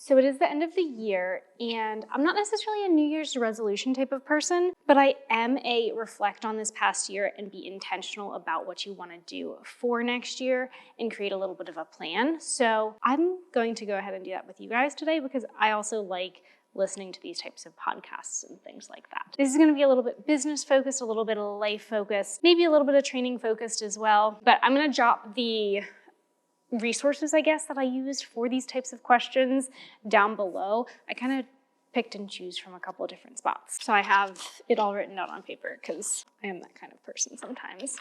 So it is the end of the year, and I'm not necessarily a New Year's resolution type of person, but I am a reflect on this past year and be intentional about what you want to do for next year and create a little bit of a plan. So I'm going to go ahead and do that with you guys today because I also like listening to these types of podcasts and things like that. This is going to be a little bit business focused, a little bit of life focused, maybe a little bit of training focused as well, but I'm going to drop the resources, I guess, that I used for these types of questions down below. I kind of picked and choose from a couple of different spots. So I have it all written out on paper because I am that kind of person sometimes.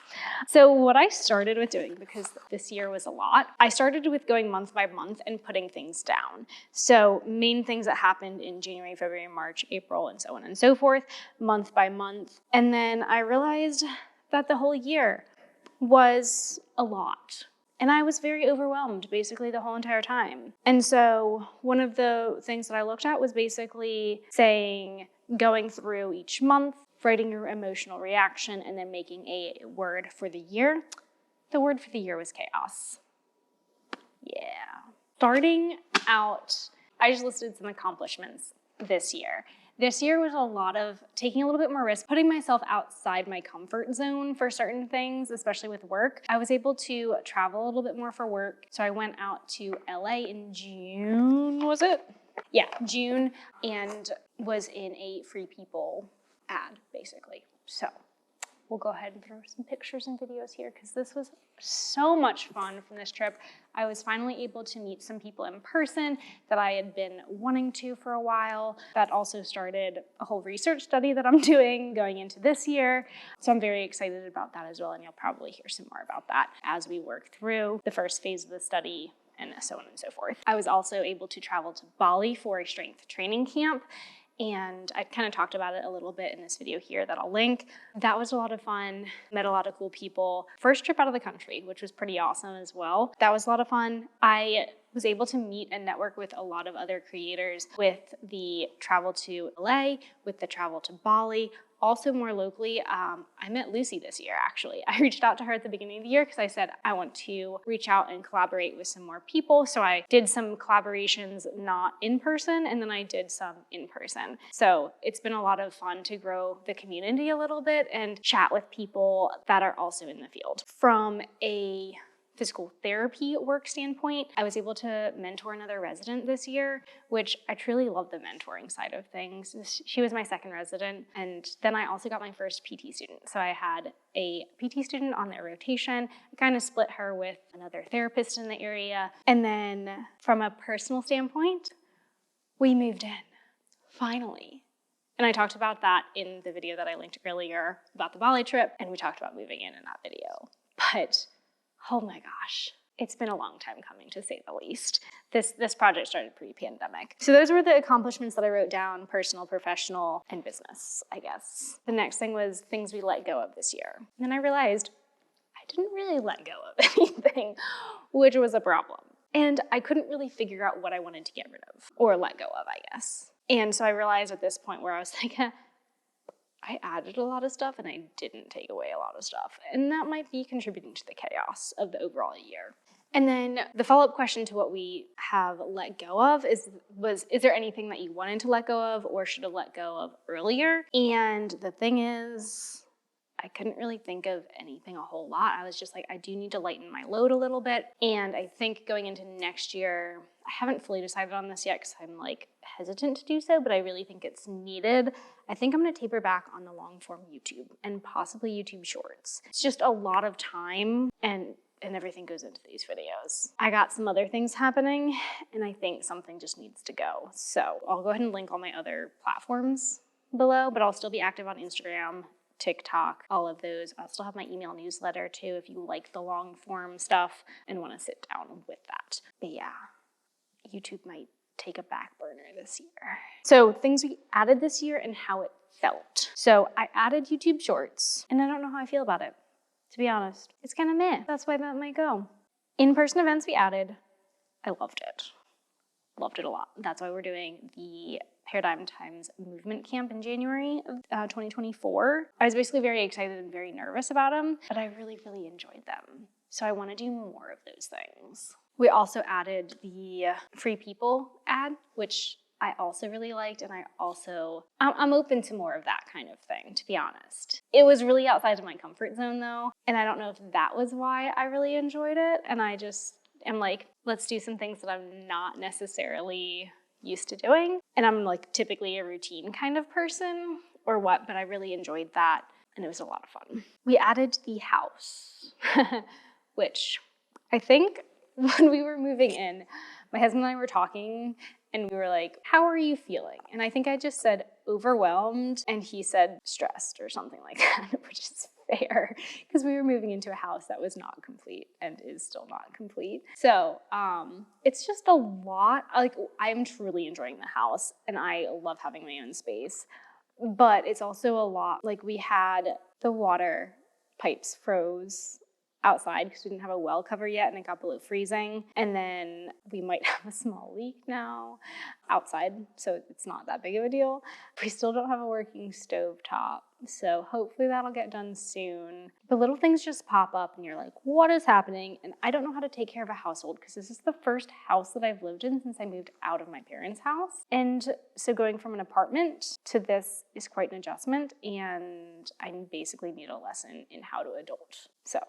So what I started with doing, because this year was a lot, I started with going month by month and putting things down. So main things that happened in January, February, March, April, and so on and so forth, month by month. And then I realized that the whole year was a lot. And I was very overwhelmed basically the whole entire time. And so one of the things that I looked at was basically going through each month, writing your emotional reaction, and then making a word for the year. The word for the year was chaos. Yeah. Starting out, I just listed some accomplishments this year. This year was a lot of taking a little bit more risk, putting myself outside my comfort zone for certain things, especially with work. I was able to travel a little bit more for work. So I went out to LA in June, was it? Yeah, June, and was in a Free People ad, basically. So we'll go ahead and throw some pictures and videos here because this was so much fun from this trip. I was finally able to meet some people in person that I had been wanting to for a while. That also started a whole research study that I'm doing going into this year. So I'm very excited about that as well, and you'll probably hear some more about that as we work through the first phase of the study and so on and so forth. I was also able to travel to Bali for a strength training camp. And I kind of talked about it a little bit in this video here that I'll link. That was a lot of fun, met a lot of cool people. First trip out of the country, which was pretty awesome as well. That was a lot of fun. I was able to meet and network with a lot of other creators with the travel to LA, with the travel to Bali. Also more locally, I met Lucy this year, actually. I reached out to her at the beginning of the year because I said I want to reach out and collaborate with some more people. So I did some collaborations not in person, and then I did some in person. So it's been a lot of fun to grow the community a little bit and chat with people that are also in the field. From a physical therapy work standpoint, I was able to mentor another resident this year, which I truly love the mentoring side of things. She was my second resident, and then I also got my first PT student. So I had a PT student on their rotation. I kind of split her with another therapist in the area. And then from a personal standpoint, we moved in, finally. And I talked about that in the video that I linked earlier about the Bali trip, and we talked about moving in that video. But oh my gosh, it's been a long time coming, to say the least. This project started pre-pandemic. So those were the accomplishments that I wrote down: personal, professional, and business, I guess. The next thing was things we let go of this year. And then I realized I didn't really let go of anything, which was a problem. And I couldn't really figure out what I wanted to get rid of, or let go of, I guess. And so I realized at this point where I was like, I added a lot of stuff and I didn't take away a lot of stuff. And that might be contributing to the chaos of the overall year. And then the follow-up question to what we have let go of is there anything that you wanted to let go of or should have let go of earlier? And the thing is, I couldn't really think of anything a whole lot. I was just like, I do need to lighten my load a little bit. And I think going into next year, I haven't fully decided on this yet because I'm like hesitant to do so, but I really think it's needed. I think I'm gonna taper back on the long form YouTube and possibly YouTube Shorts. It's just a lot of time and everything goes into these videos. I got some other things happening and I think something just needs to go. So I'll go ahead and link all my other platforms below, but I'll still be active on Instagram, TikTok, all of those. I'll still have my email newsletter too if you like the long form stuff and want to sit down with that. But yeah, YouTube might take a back burner this year. So things we added this year and how it felt. So I added YouTube Shorts and I don't know how I feel about it, to be honest. It's kind of meh. That's why that might go. In-person events we added. I loved it. Loved it a lot. That's why we're doing the Paradigm Times movement camp in January of 2024. I was basically very excited and very nervous about them, but I really, really enjoyed them. So I want to do more of those things. We also added the Free People ad, which I also really liked, and I'm open to more of that kind of thing, to be honest. It was really outside of my comfort zone though, and I don't know if that was why I really enjoyed it, and I just am like, let's do some things that I'm not necessarily used to doing, and I'm like typically a routine kind of person or what, but I really enjoyed that, and it was a lot of fun. We added the house, which I think when we were moving in, my husband and I were talking, and we were like, how are you feeling? And I think I just said overwhelmed, and he said stressed or something like that, which is fair because we were moving into a house that was not complete and is still not complete. So it's just a lot. Like, I'm truly enjoying the house and I love having my own space, but it's also a lot. Like, we had the water pipes froze outside because we didn't have a well cover yet and it got below freezing. And then we might have a small leak now outside, so it's not that big of a deal. We still don't have a working stove top, so hopefully that'll get done soon. But little things just pop up and you're like, what is happening? And I don't know how to take care of a household because this is the first house that I've lived in since I moved out of my parents' house. And so going from an apartment to this is quite an adjustment, and I basically need a lesson in how to adult. So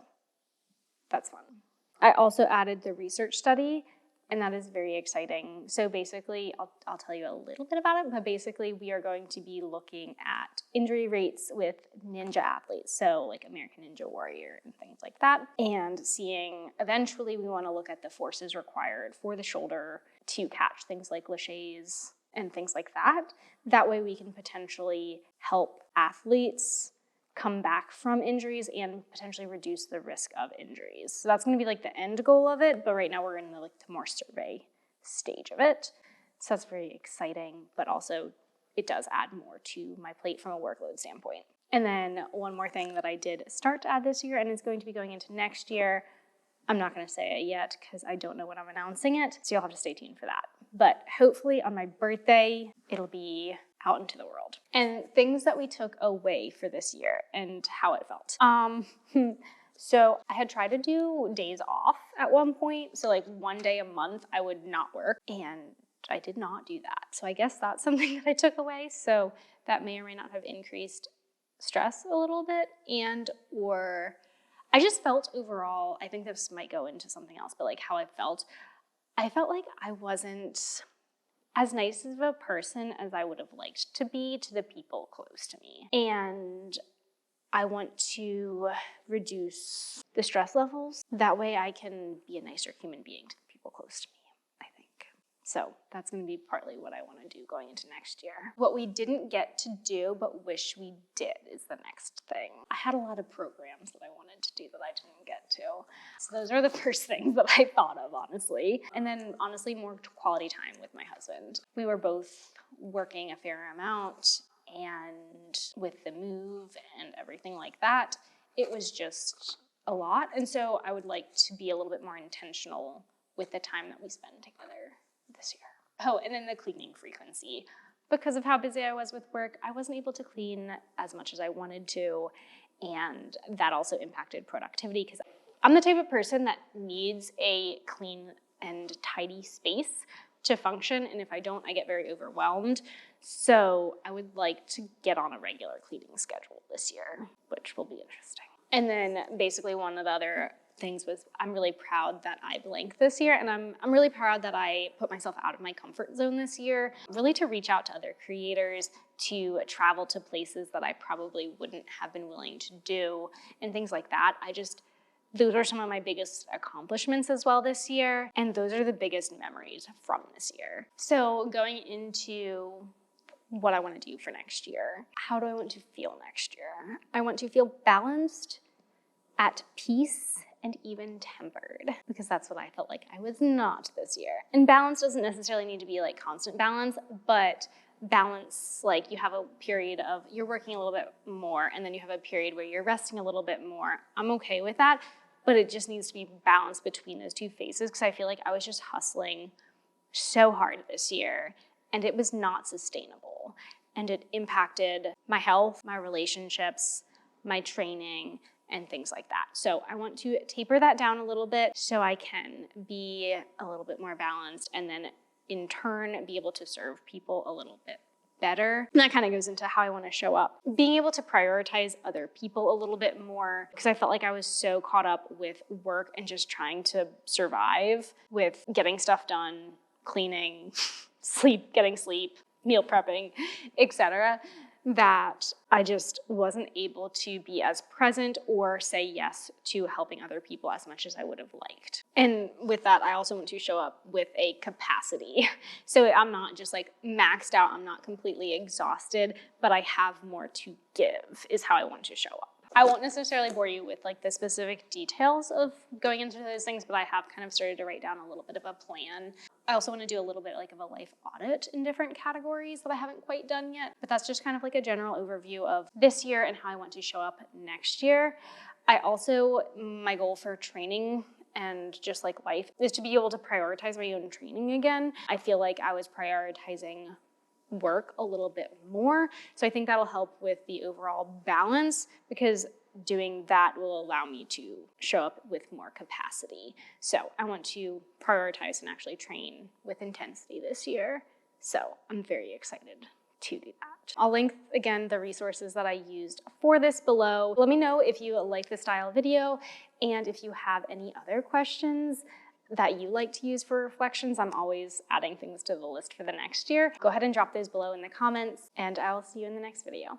that's fun. I also added the research study, and that is very exciting. So basically, I'll tell you a little bit about it, but basically we are going to be looking at injury rates with ninja athletes, so like American Ninja Warrior and things like that, and seeing, eventually we want to look at the forces required for the shoulder to catch things like laches and things like that. That way we can potentially help athletes come back from injuries and potentially reduce the risk of injuries. So that's going to be like the end goal of it, but right now we're in the more survey stage of it. So that's very exciting, but also it does add more to my plate from a workload standpoint. And then one more thing that I did start to add this year and is going to be going into next year, I'm not going to say it yet because I don't know when I'm announcing it, so you'll have to stay tuned for that. But hopefully on my birthday, it'll be out into the world. And things that we took away for this year and how it felt. So I had tried to do days off at one point. So like one day a month I would not work, and I did not do that. So I guess that's something that I took away. So that may or may not have increased stress a little bit, and or I just felt overall, I think this might go into something else, but like how I felt like I wasn't as nice of a person as I would have liked to be to the people close to me. And I want to reduce the stress levels. That way I can be a nicer human being to the people close to me, I think. So that's going to be partly what I want to do going into next year. What we didn't get to do but wish we did is the next thing. I had a lot of programs that I wanted to do that I didn't get to. So those are the first things that I thought of, honestly. And then honestly, more quality time with my husband. We were both working a fair amount, and with the move and everything like that, it was just a lot. And so I would like to be a little bit more intentional with the time that we spend together this year. Oh, and then the cleaning frequency. Because of how busy I was with work, I wasn't able to clean as much as I wanted to, and that also impacted productivity because I'm the type of person that needs a clean and tidy space to function, and if I don't, I get very overwhelmed. So I would like to get on a regular cleaning schedule this year, which will be interesting. And then basically one of the other things was I'm really proud that I blanked this year, and I'm really proud that I put myself out of my comfort zone this year, really to reach out to other creators, to travel to places that I probably wouldn't have been willing to do, and things like that. Those are some of my biggest accomplishments as well this year, and those are the biggest memories from this year. So going into what I want to do for next year, how do I want to feel next year? I want to feel balanced, at peace, and even tempered, because that's what I felt like I was not this year. And balance doesn't necessarily need to be like constant balance, but balance, like you have a period of you're working a little bit more and then you have a period where you're resting a little bit more. I'm okay with that, but it just needs to be balanced between those two phases, because I feel like I was just hustling so hard this year and it was not sustainable, and it impacted my health, my relationships, my training, and things like that. So I want to taper that down a little bit so I can be a little bit more balanced and then in turn be able to serve people a little bit better. And that kind of goes into how I want to show up. Being able to prioritize other people a little bit more, because I felt like I was so caught up with work and just trying to survive with getting stuff done, cleaning, getting sleep, meal prepping, etc., that I just wasn't able to be as present or say yes to helping other people as much as I would have liked. And with that, I also want to show up with a capacity. So I'm not just like maxed out, I'm not completely exhausted, but I have more to give is how I want to show up. I won't necessarily bore you with like the specific details of going into those things, but I have kind of started to write down a little bit of a plan. I also want to do a little bit like of a life audit in different categories that I haven't quite done yet, but that's just kind of like a general overview of this year and how I want to show up next year. My goal for training and just like life is to be able to prioritize my own training again. I feel like I was prioritizing work a little bit more. So I think that'll help with the overall balance because doing that will allow me to show up with more capacity. So I want to prioritize and actually train with intensity this year. So I'm very excited to do that. I'll link again the resources that I used for this below. Let me know if you like this style video and if you have any other questions that you like to use for reflections. I'm always adding things to the list for the next year. Go ahead and drop those below in the comments, and I'll see you in the next video.